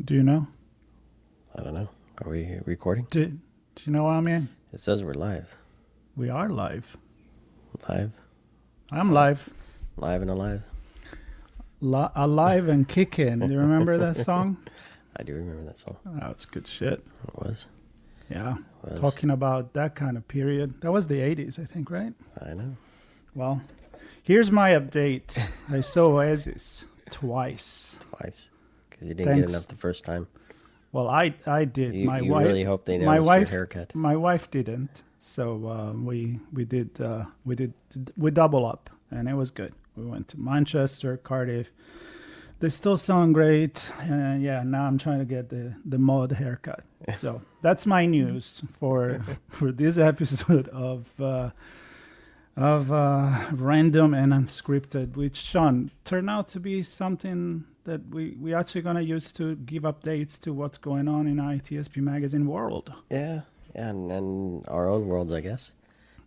Do you know? I don't know. Are we recording? Do you know what I mean? It says we're live. We are live. Live? I'm live. Live and alive? Alive and kicking. Do you remember that song? I do remember that song. Oh, it's good shit. It was? Yeah. It was. Talking about that kind of period. That was the 80s, I think, right? I know. Well, here's my update. I saw ASIS twice. Twice. Because you didn't get enough the first time. Well, I did. You, my you wife really hope they noticed your haircut. My wife didn't. So we double up, and it was good. We went to Manchester, Cardiff. They still sound great. Yeah, now I'm trying to get the mod haircut. So that's my news for this episode of Random and Unscripted, which, Sean, turned out to be something that we actually going to use to give updates to what's going on in ITSPmagazine world. Yeah, and our own worlds, I guess.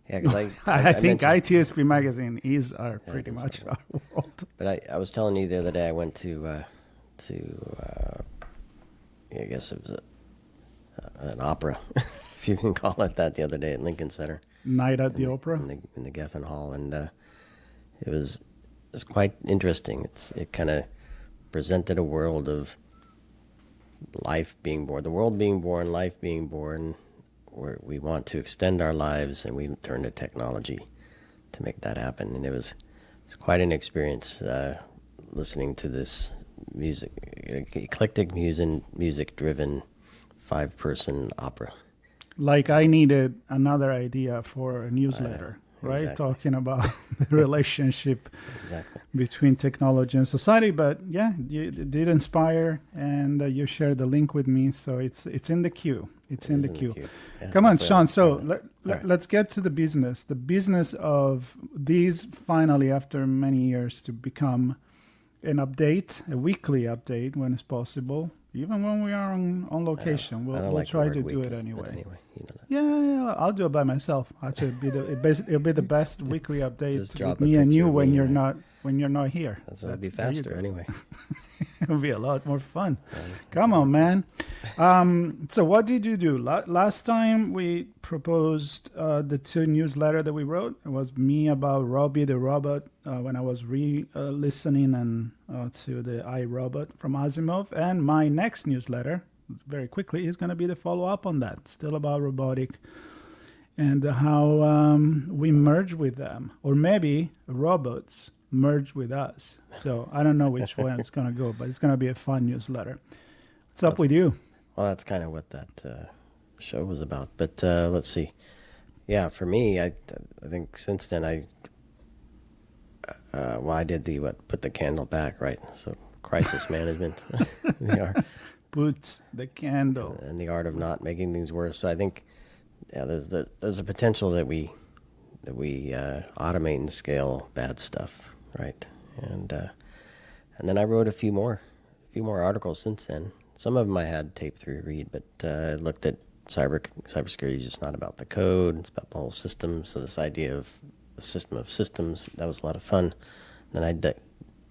Yeah, because I think ITSPmagazine is pretty much our world. But I was telling you the other day, I went to I guess it was an opera, if you can call it that, the other day at Lincoln Center. Night at the Opera? In the Geffen Hall, and it was quite interesting. It kind of presented a world of life being born, the world being born, life being born, where we want to extend our lives, and we turn to technology to make that happen. And it's quite an experience listening to this music, eclectic music-driven 5-person opera. Like I needed another idea for a newsletter, right? Exactly. Talking about the relationship Exactly. between technology and society. But yeah, it did inspire, and you shared the link with me, so it's in the queue. It's in the queue. Yeah, come on, Sean. So let's get to the business. The business of these finally, after many years, to become an update, a weekly update when it's possible. Even when we are on location, we'll try to do it anyway. You know that. Yeah, I'll do it by myself. Actually, it'll be the best weekly update with me a and you picture when you're not here. That'll be faster anyway. It'll be a lot more fun. Come on, man. So what did you do? Last time we proposed the 2 newsletter that we wrote. It was me about Robbie the Robot when I was listening and to the iRobot from Asimov. And my next newsletter, very quickly, is going to be the follow-up on that. Still about robotic and how we merge with them. Or maybe robots merge with us. So I don't know which way it's going to go, but it's going to be a fun newsletter. What's up with you? Well, that's kind of what that show was about. But let's see. Yeah, for me, I think since then I did put the candle back, right? So crisis management, Put the candle, and the art of not making things worse. So I think there's a potential that we automate and scale bad stuff, right? And then I wrote a few more articles since then. Some of them I had taped through read, but I looked at cybersecurity is just not about the code; it's about the whole system. So this idea of the system of systems, that was a lot of fun. Then I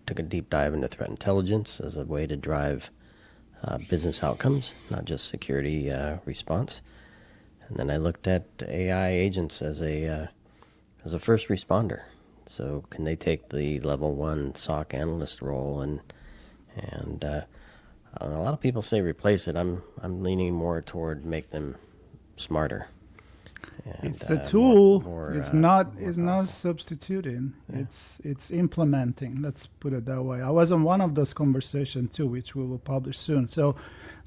took a deep dive into threat intelligence as a way to drive business outcomes, not just security response. And then I looked at AI agents as a first responder. So can they take the level 1 SOC analyst role and a lot of people say replace it. I'm leaning more toward make them smarter. And, it's a tool. It's not powerful. substituting. Yeah. It's implementing. Let's put it that way. I was on one of those conversations too, which we will publish soon. So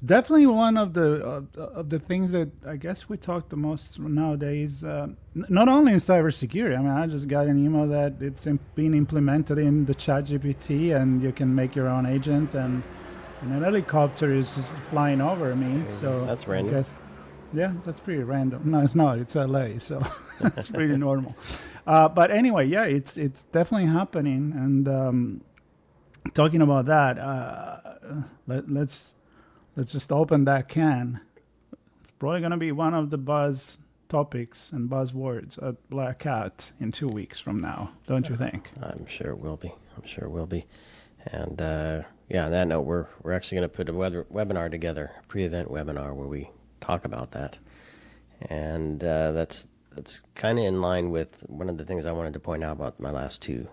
definitely one of the things that I guess we talk the most nowadays. Not only in cybersecurity. I mean, I just got an email that it's being implemented in the ChatGPT, and you can make your own agent, and an helicopter is just flying over me. So that's random. Yeah, that's pretty random. No, it's not. It's LA, so it's pretty normal. But anyway, yeah, it's definitely happening. And talking about that, let's just open that can. It's probably going to be one of the buzz topics and buzzwords at Black Hat in 2 weeks from now, don't you think? I'm sure it will be. And on that note, we're actually going to put a webinar together, a pre-event webinar where we talk about that. And that's kind of in line with one of the things I wanted to point out about my last 2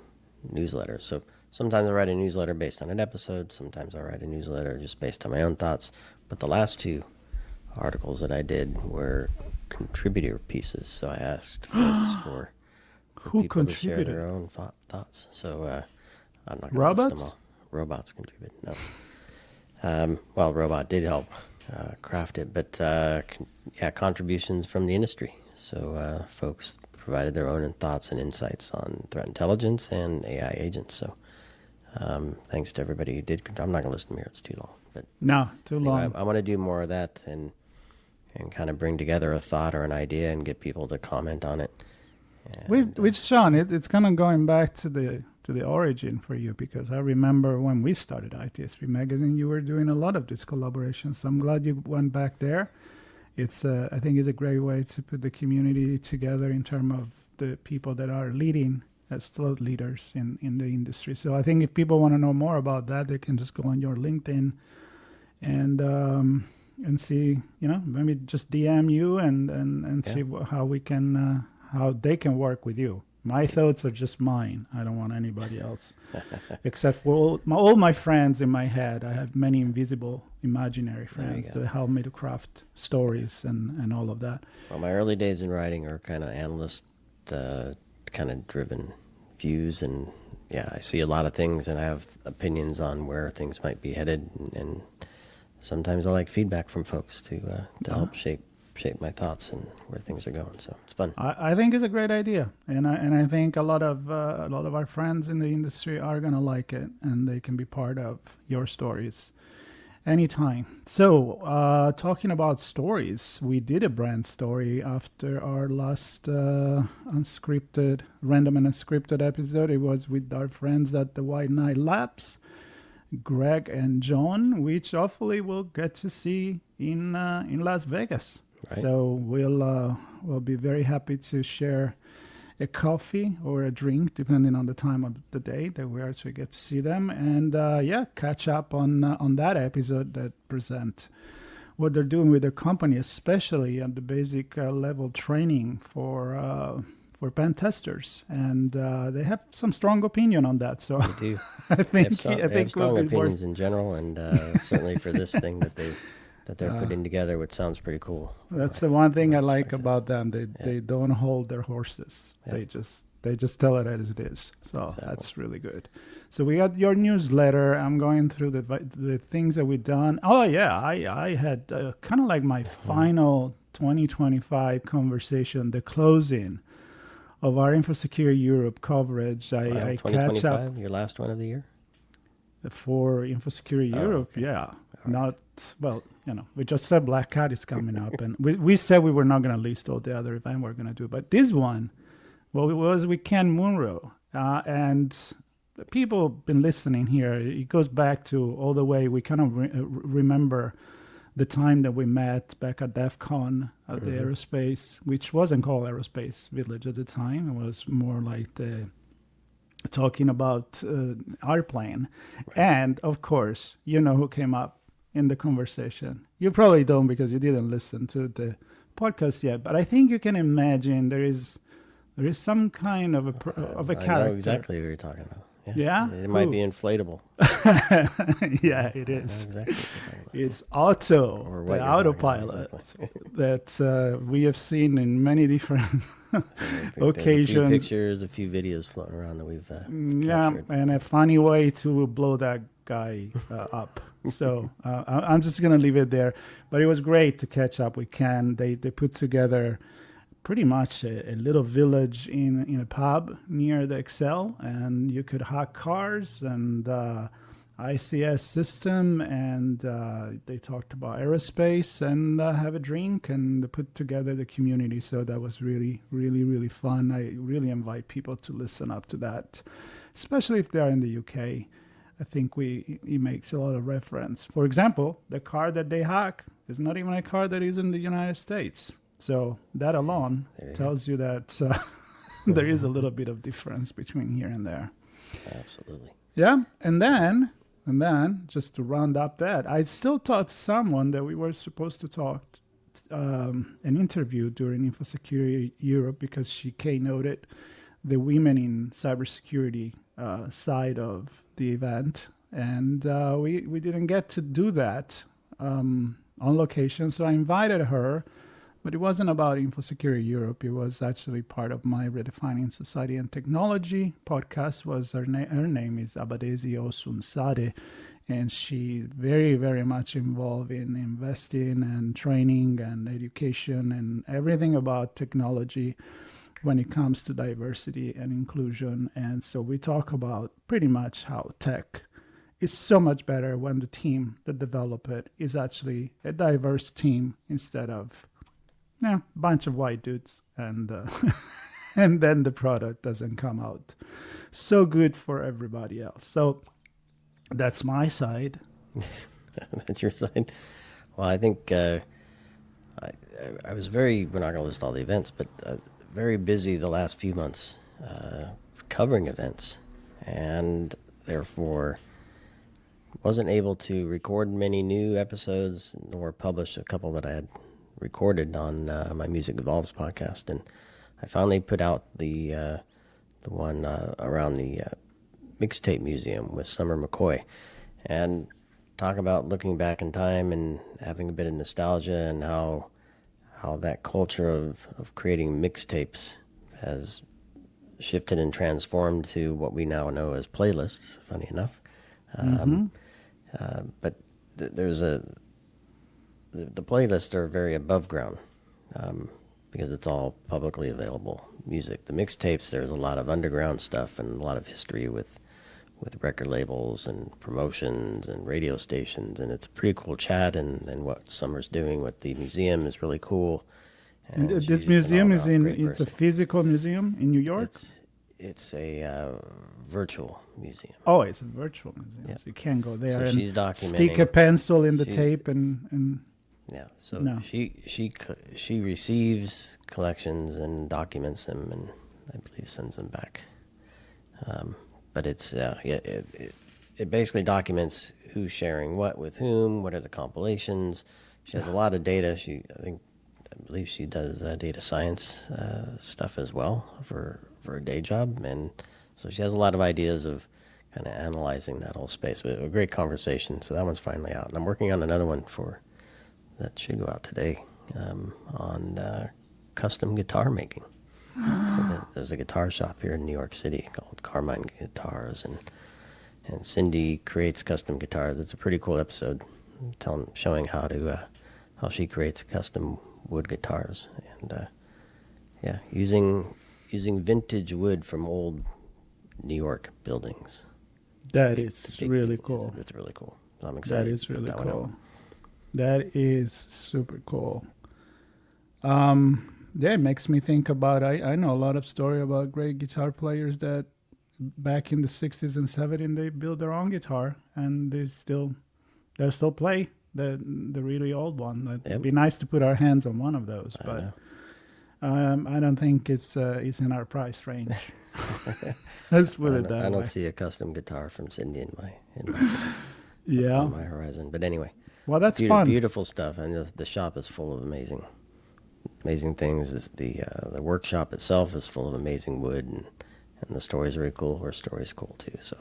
newsletters. So sometimes I write a newsletter based on an episode. Sometimes I write a newsletter just based on my own thoughts. But the last 2 articles that I did were contributor pieces. So I asked folks for people to share their own thoughts. So I'm not going to list them all. Robots contribute. No. Well, Robot did help craft it, but contributions from the industry. So folks provided their own thoughts and insights on threat intelligence and AI agents. So thanks to everybody who did. I'm not going to list them here. It's too long. But no, too long. I want to do more of that and kind of bring together a thought or an idea and get people to comment on it. With Sean, it's kind of going back to the origin for you, because I remember when we started ITSPmagazine, you were doing a lot of this collaboration. So I'm glad you went back there. It's I think it's a great way to put the community together in terms of the people that are leading as thought leaders in the industry. So I think if people want to know more about that, they can just go on your LinkedIn and see, maybe just DM you and see how we can how they can work with you. My thoughts are just mine. I don't want anybody else, except for all my friends in my head. I have many invisible, imaginary friends that help me to craft stories and all of that. Well, my early days in writing are kind of analyst, kind of driven views, and I see a lot of things, and I have opinions on where things might be headed, and sometimes I like feedback from folks to help shape my thoughts and where things are going. So it's fun. I think it's a great idea, and I think a lot of our friends in the industry are gonna like it, and they can be part of your stories anytime. So talking about stories, we did a brand story after our last unscripted, random and unscripted episode. It was with our friends at the White Knight Labs, Greg and John, which hopefully we'll get to see in Las Vegas. Right. So we'll be very happy to share a coffee or a drink, depending on the time of the day that we actually get to see them, and catch up on that episode that present what they're doing with their company, especially at the basic level training for pen testers, and they have some strong opinion on that. So they do. I think strong opinions in general, and certainly for this thing that they're putting together, which sounds pretty cool. That's the one thing I like about them. They don't hold their horses. Yeah. They just tell it as it is. So That's really good. So we got your newsletter. I'm going through the things that we've done. Oh yeah, I had kind of like my final 2025 conversation, the closing of our InfoSecurity Europe coverage. I catch up. Your last one of the year? For InfoSecurity Europe, okay. Yeah. Not, well, we just said Black Hat is coming up, and we said we were not going to list all the other events we're going to do. But this one, well, it was with Ken Munro. And the people have been listening here. It goes back to all the way we kind of remember the time that we met back at DEF CON at the aerospace, which wasn't called Aerospace Village at the time. It was more like talking about airplane. Right. And, of course, who came up in the conversation. You probably don't, because you didn't listen to the podcast yet, but I think you can imagine there is some kind of a character. I know exactly who you're talking about. Yeah? It might be inflatable. Yeah, it is. Exactly. It's Otto, the autopilot, that we have seen in many different occasions. A few pictures, a few videos floating around that we've captured. And a funny way to blow that guy up. So I'm just going to leave it there. But it was great to catch up with Ken. They put together pretty much a little village in a pub near the Excel, and you could hack cars and ICS system, and they talked about aerospace and have a drink and put together the community. So that was really, really, really fun. I really invite people to listen up to that, especially if they are in the UK. I think it makes a lot of reference. For example, the car that they hack is not even a car that is in the United States. So that alone tells you that there is a little bit of difference between here and there. Absolutely. Yeah, and then just to round up that, I still talked to someone that we were supposed to talk, an interview during InfoSecurity Europe, because she keynoted the women in cybersecurity side of the event, and we didn't get to do that on location. So I invited her, but it wasn't about InfoSecurity Europe. It was actually part of my Redefining Society and Technology podcast. Her name is Abadesi Osunsade, and she very, very much involved in investing and training and education and everything about technology when it comes to diversity and inclusion. And so we talk about pretty much how tech is so much better when the team that develop it is actually a diverse team instead of a bunch of white dudes, and and then the product doesn't come out so good for everybody else. So that's my side. That's your side. Well, I think I was we're not going to list all the events, but very busy the last few months covering events, and therefore wasn't able to record many new episodes nor publish a couple that I had recorded on my Music Evolves podcast. And I finally put out the one around the mixtape museum with Summer McCoy, and talk about looking back in time and having a bit of nostalgia, and how that culture of creating mixtapes has shifted and transformed to what we now know as playlists, funny enough. But there's the playlists are very above ground because it's all publicly available music. The mixtapes, there's a lot of underground stuff and a lot of history with record labels and promotions and radio stations, and it's a pretty cool chat, and what Summer's doing with the museum is really cool. And this museum it's a physical museum in New York? It's a virtual museum. Oh, it's a virtual museum. Yeah. So you can't go there and she's documenting, stick a pencil in the tape and yeah. So no. She receives collections and documents them, and I believe sends them back. But it's it basically documents who's sharing what with whom, what are the compilations. She has a lot of data. I believe she does data science stuff as well for a day job, and so she has a lot of ideas of kind of analyzing that whole space. But a great conversation. So that one's finally out, and I'm working on another one that should go out today on custom guitar making. So there's a guitar shop here in New York City called Carmine Guitars, and Cindy creates custom guitars. It's a pretty cool episode, showing how she creates custom wood guitars, and using using vintage wood from old New York buildings. That is really cool. It's really cool. So I'm excited. That is really cool. That is super cool. Yeah, it makes me think about, I know a lot of story about great guitar players that back in the 60s and 70s, they built their own guitar and they still play the really old one. It'd be nice to put our hands on one of those, but I don't think it's in our price range. Let's put it that way. I don't see a custom guitar from Cindy in my on my horizon. But anyway, well, that's fun. Beautiful stuff, and the shop is full of amazing things. The workshop itself is full of amazing wood, and the stories are really cool. Her story's cool too. So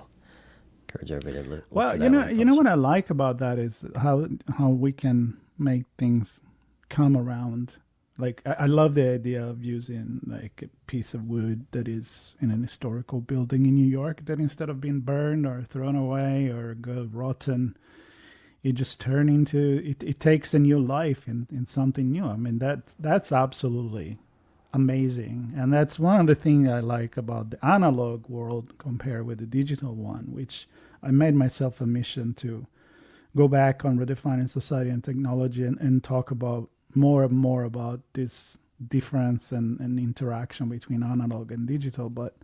encourage everybody to look. Well, you know what I like about that is how we can make things come around. Like I love the idea of using like a piece of wood that is in an historical building in New York, that instead of being burned or thrown away or go rotten, it just turn into it takes a new life in something new. I mean that's absolutely amazing. And that's one of the things I like about the analog world compared with the digital one, which I made myself a mission to go back on Redefining Society and Technology and talk about more and more about this difference and interaction between analog and digital. But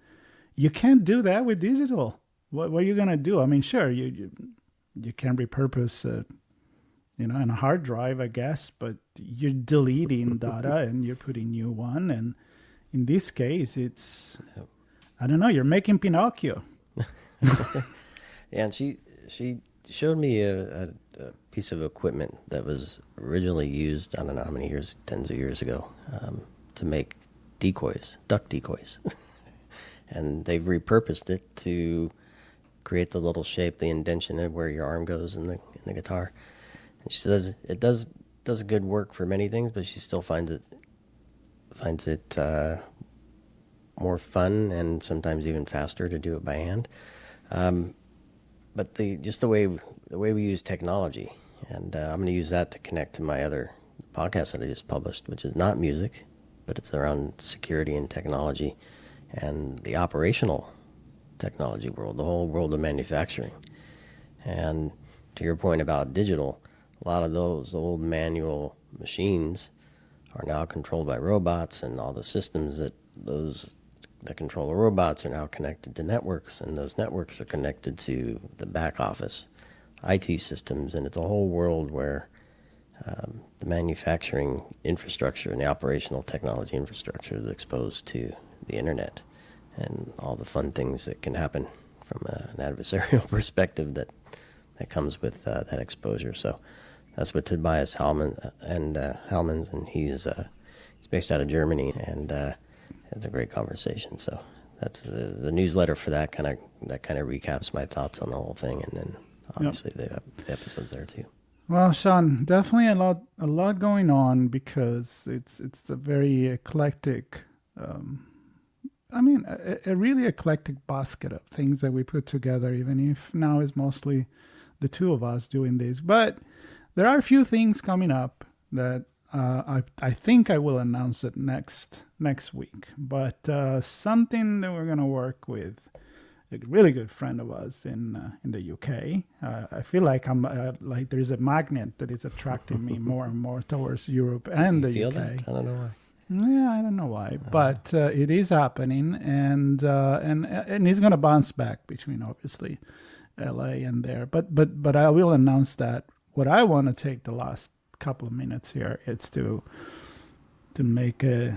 you can't do that with digital. What are you going to do? I mean, sure, you can repurpose in a hard drive, I guess, but you're deleting data and you're putting new one. And in this case, it's, I don't know, you're making Pinocchio. Yeah, and she showed me a piece of equipment that was originally used, I don't know how many years, tens of years ago, to make decoys, duck decoys. And they've repurposed it to create the little shape, the indention of where your arm goes in the guitar. And she says it does good work for many things, but she still finds it more fun and sometimes even faster to do it by hand. But the way we use technology, and I'm going to use that to connect to my other podcast that I just published, which is not music, but it's around security and technology and the operational technology world, the whole world of manufacturing. And to your point about digital, a lot of those old manual machines are now controlled by robots, and all the systems that control the robots are now connected to networks, and those networks are connected to the back office IT systems, and it's a whole world where the manufacturing infrastructure and the operational technology infrastructure is exposed to the internet and all the fun things that can happen from an adversarial perspective that comes with that exposure. So that's what Tobias Hellmans, and he's based out of Germany, and it's a great conversation. So that's the newsletter for that kind of recaps my thoughts on the whole thing, and then obviously the episodes there too. Well, Sean, definitely a lot going on, because it's a very eclectic. A really eclectic basket of things that we put together, even if now is mostly the two of us doing this. But there are a few things coming up that I think I will announce it next week. But something that we're going to work with a really good friend of ours in the UK. I feel like I'm like there's a magnet that is attracting me more and more towards Europe and the UK. That? I don't know why. Yeah, I don't know why, but it is happening, and he's going to bounce back between obviously LA and there. But I will announce that. What I want to take the last couple of minutes here is to make a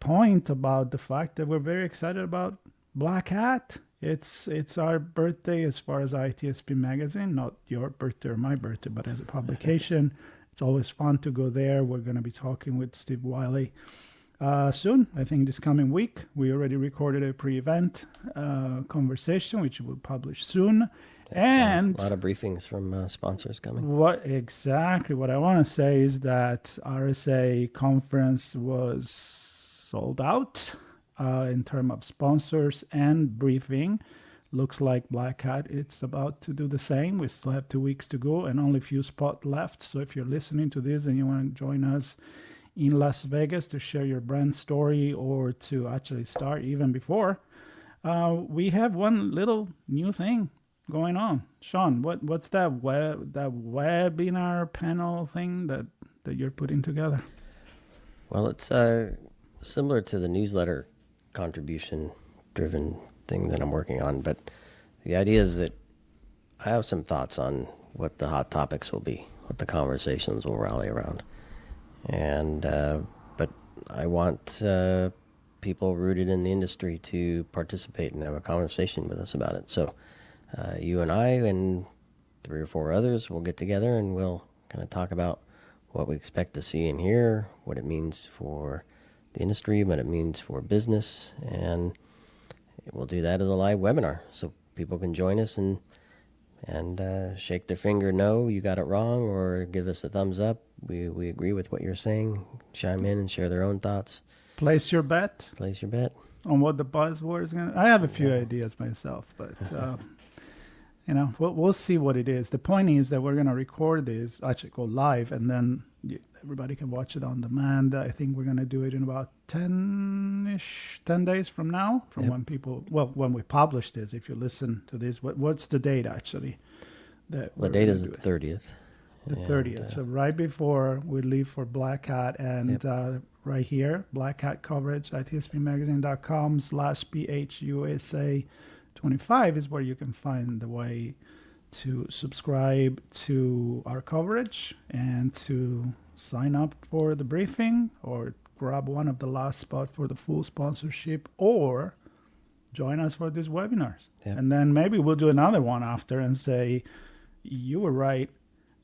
point about the fact that we're very excited about Black Hat. It's our birthday as far as ITSP Magazine, not your birthday or my birthday, but as a publication. It's always fun to go there. We're going to be talking with Steve Wiley soon. I think this coming week. We already recorded a pre-event conversation, which we'll publish soon. And a lot of briefings from sponsors coming. What I want to say is that RSA conference was sold out in terms of sponsors and briefing. Looks like Black Hat, it's about to do the same. We still have 2 weeks to go and only a few spots left. So if you're listening to this and you want to join us in Las Vegas to share your brand story or to actually start even before, we have one little new thing going on. Sean, what's that webinar panel thing that you're putting together? Well, it's similar to the newsletter contribution-driven thing that I'm working on, but the idea is that I have some thoughts on what the hot topics will be, what the conversations will rally around, and but I want people rooted in the industry to participate and have a conversation with us about it. So you and I and 3 or 4 others will get together and we'll kind of talk about what we expect to see and hear, what it means for the industry, what it means for business, and we'll do that as a live webinar, so people can join us and shake their finger, no, you got it wrong, or give us a thumbs up. We agree with what you're saying. Chime in and share their own thoughts. Place your bet. On what the Buzzwords is going to... I have a few ideas myself, but we'll see what it is. The point is that we're going to record this, actually go live, and then everybody can watch it on demand. I think we're going to do it in about 10 days from now, from when we publish this. If you listen to this, what's the date actually? The date is the 30th. The 30th. So right before we leave for Black Hat, and right here, Black Hat coverage, ITSPmagazine.com/BHUSA25 is where you can find the way to subscribe to our coverage and to sign up for the briefing, or grab one of the last spot for the full sponsorship, or join us for these webinars. Yep. And then maybe we'll do another one after and say, you were right,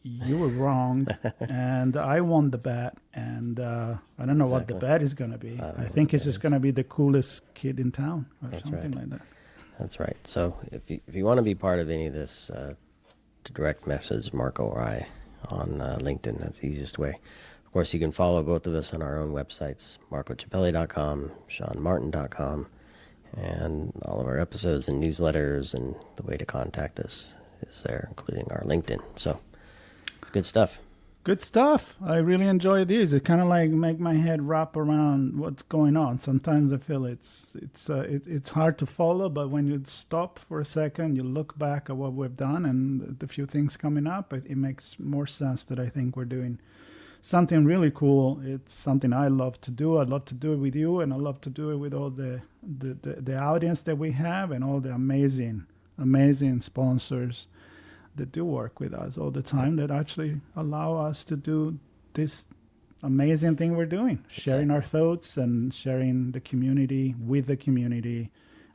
you were wrong, and I won the bet, and I don't know what the bet is going to be. I think it's just going to be the coolest kid in town, or something like that. That's right. So if you want to be part of any of this, direct message Marco or I on LinkedIn. That's the easiest way. Of course, you can follow both of us on our own websites, marcochiappelli.com, seanmartin.com, and all of our episodes and newsletters, and the way to contact us is there, including our LinkedIn. So it's good stuff. Good stuff. I really enjoy these. It kind of like make my head wrap around what's going on. Sometimes I feel it's hard to follow, but when you stop for a second, you look back at what we've done and the few things coming up, it makes more sense that I think we're doing something really cool. It's something I love to do. I love to do it with you, and I love to do it with all the audience that we have, and all the amazing sponsors that do work with us all the time, that actually allow us to do this amazing thing we're doing, sharing our thoughts and sharing the community with the community,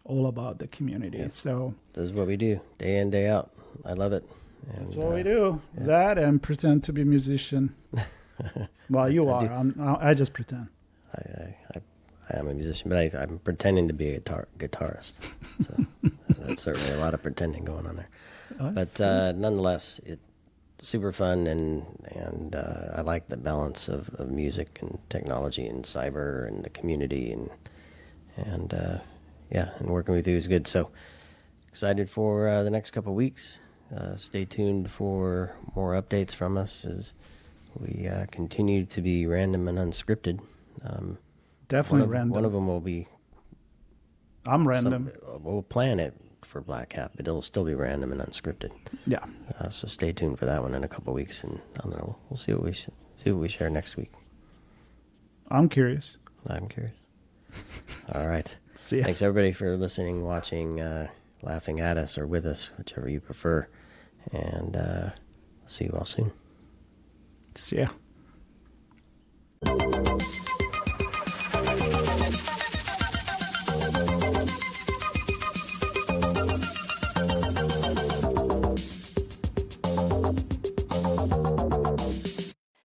all about the community. Yep. So this is what we do day in, day out. I love it. And, that's what we do. Yeah. That and pretend to be a musician. Well, you are. I just pretend. I am a musician, but I'm pretending to be a guitarist. So that's certainly a lot of pretending going on there. But nonetheless, it's super fun, and I like the balance of music and technology and cyber and the community, and working with you is good. So excited for the next couple of weeks. Stay tuned for more updates from us as we continue to be random and unscripted. Definitely random. One of them will be. I'm random. We'll plan it for Black Hat, but it'll still be random and unscripted. Yeah. So stay tuned for that one in a couple of weeks, and I don't know. We'll see what we share next week. I'm curious. I'm curious. All right. See ya. Thanks everybody for listening, watching, laughing at us or with us, whichever you prefer. And see you all soon. See ya.